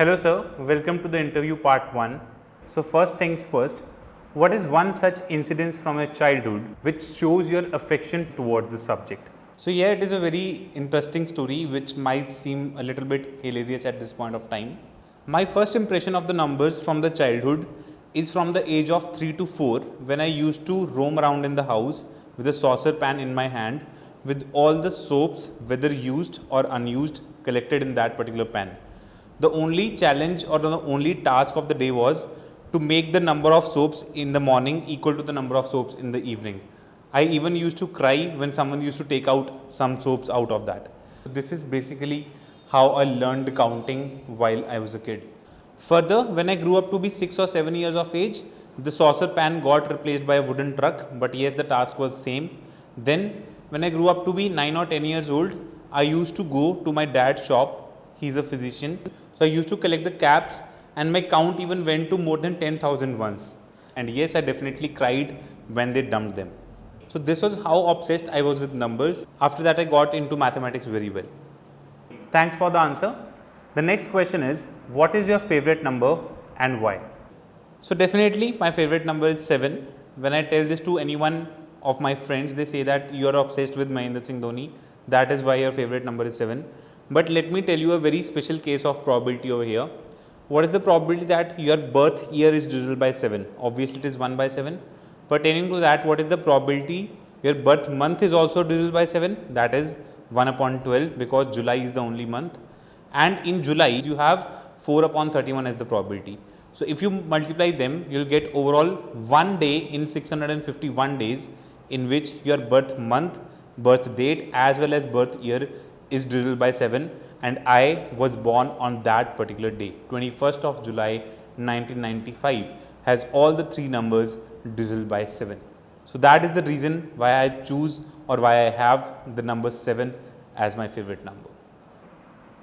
Hello sir, welcome to the interview part 1. So first things first, what is one such incident from your childhood which shows your affection towards the subject? So yeah, it is a very interesting story which might seem a little bit hilarious at this point of time. My first impression of the numbers from the childhood is from the age of 3 to 4 when I used to roam around in the house with a saucer pan in my hand with all the soaps, whether used or unused, collected in that particular pan. The only challenge or the only task of the day was to make the number of soaps in the morning equal to the number of soaps in the evening. I even used to cry when someone used to take out some soaps out of that. This is basically how I learned counting while I was a kid. Further, when I grew up to be 6 or 7 years of age, the saucer pan got replaced by a wooden truck, but yes, the task was same. Then, when I grew up to be 9 or 10 years old, I used to go to my dad's shop. He's a physician. So I used to collect the caps and my count even went to more than 10,000 once. And yes, I definitely cried when they dumped them. So this was how obsessed I was with numbers. After that, I got into mathematics very well. Thanks for the answer. The next question is, what is your favorite number and why? So definitely my favorite number is 7. When I tell this to anyone of my friends, they say that you are obsessed with Mahendra Singh Dhoni. That is why your favorite number is 7. But let me tell you a very special case of probability over here. What is the probability that your birth year is divisible by 7? Obviously it is 1 by 7. Pertaining to that, what is the probability your birth month is also divisible by 7? That is 1 upon 12 because July is the only month. And in July, you have 4 upon 31 as the probability. So if you multiply them, you will get overall 1 day in 651 days in which your birth month, birth date as well as birth year is divisible by 7, and I was born on that particular day. 21st of July 1995 has all the 3 numbers divisible by 7. So that is the reason why I choose or why I have the number 7 as my favorite number.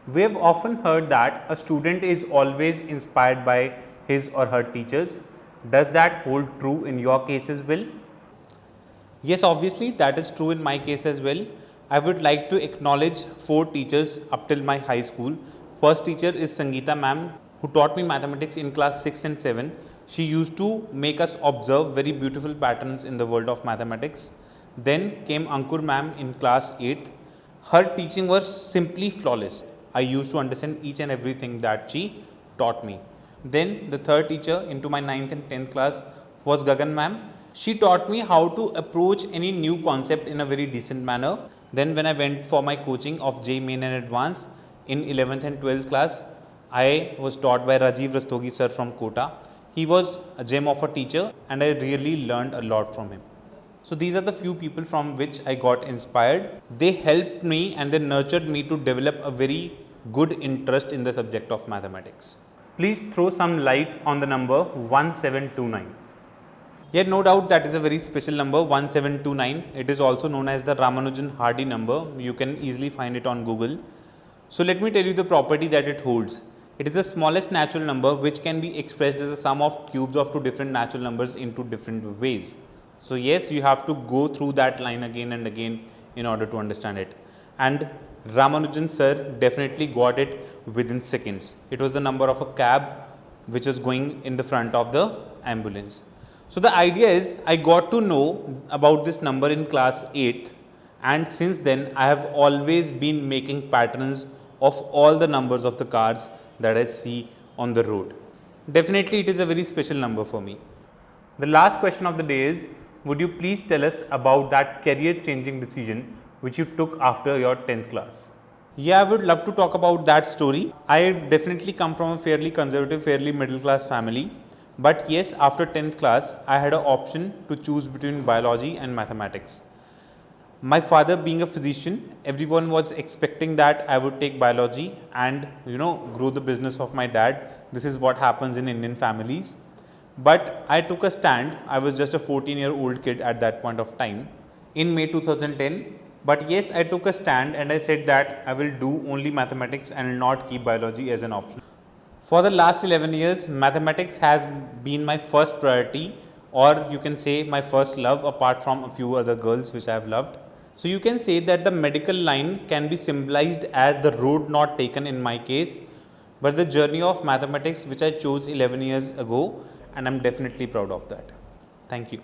We have often heard that a student is always inspired by his or her teachers. Does that hold true in your case as well? Yes, obviously that is true in my case as well. I would like to acknowledge 4 teachers up till my high school. First teacher is Sangeeta ma'am, who taught me mathematics in class 6 and 7. She used to make us observe very beautiful patterns in the world of mathematics. Then came Ankur ma'am in class 8th. Her teaching was simply flawless. I used to understand each and everything that she taught me. Then the third teacher into my 9th and 10th class was Gagan ma'am. She taught me how to approach any new concept in a very decent manner. Then when I went for my coaching of JEE Main and Advanced in 11th and 12th class, I was taught by Rajiv Rastogi sir from Kota. He was a gem of a teacher and I really learned a lot from him. So these are the few people from which I got inspired. They helped me and they nurtured me to develop a very good interest in the subject of mathematics. Please throw some light on the number 1729. Yeah, no doubt that is a very special number, 1729. It is also known as the Ramanujan Hardy number. You can easily find it on Google. So let me tell you the property that it holds. It is the smallest natural number which can be expressed as a sum of cubes of 2 different natural numbers in 2 different ways. So yes, you have to go through that line again and again in order to understand it. And Ramanujan sir definitely got it within seconds. It was the number of a cab which was going in the front of the ambulance. So the idea is I got to know about this number in class 8th, and since then I have always been making patterns of all the numbers of the cars that I see on the road. Definitely it is a very special number for me. The last question of the day is, would you please tell us about that career changing decision which you took after your 10th class? Yeah, I would love to talk about that story. I definitely come from a fairly conservative, fairly middle class family. But yes, after 10th class, I had an option to choose between biology and mathematics. My father being a physician, everyone was expecting that I would take biology and grow the business of my dad. This is what happens in Indian families. But I took a stand. I was just a 14-year-old kid at that point of time in May 2010. But yes, I took a stand and I said that I will do only mathematics and not keep biology as an option. For the last 11 years, mathematics has been my first priority, or you can say my first love, apart from a few other girls which I have loved. So you can say that the medical line can be symbolized as the road not taken in my case, but the journey of mathematics which I chose 11 years ago, and I'm definitely proud of that. Thank you.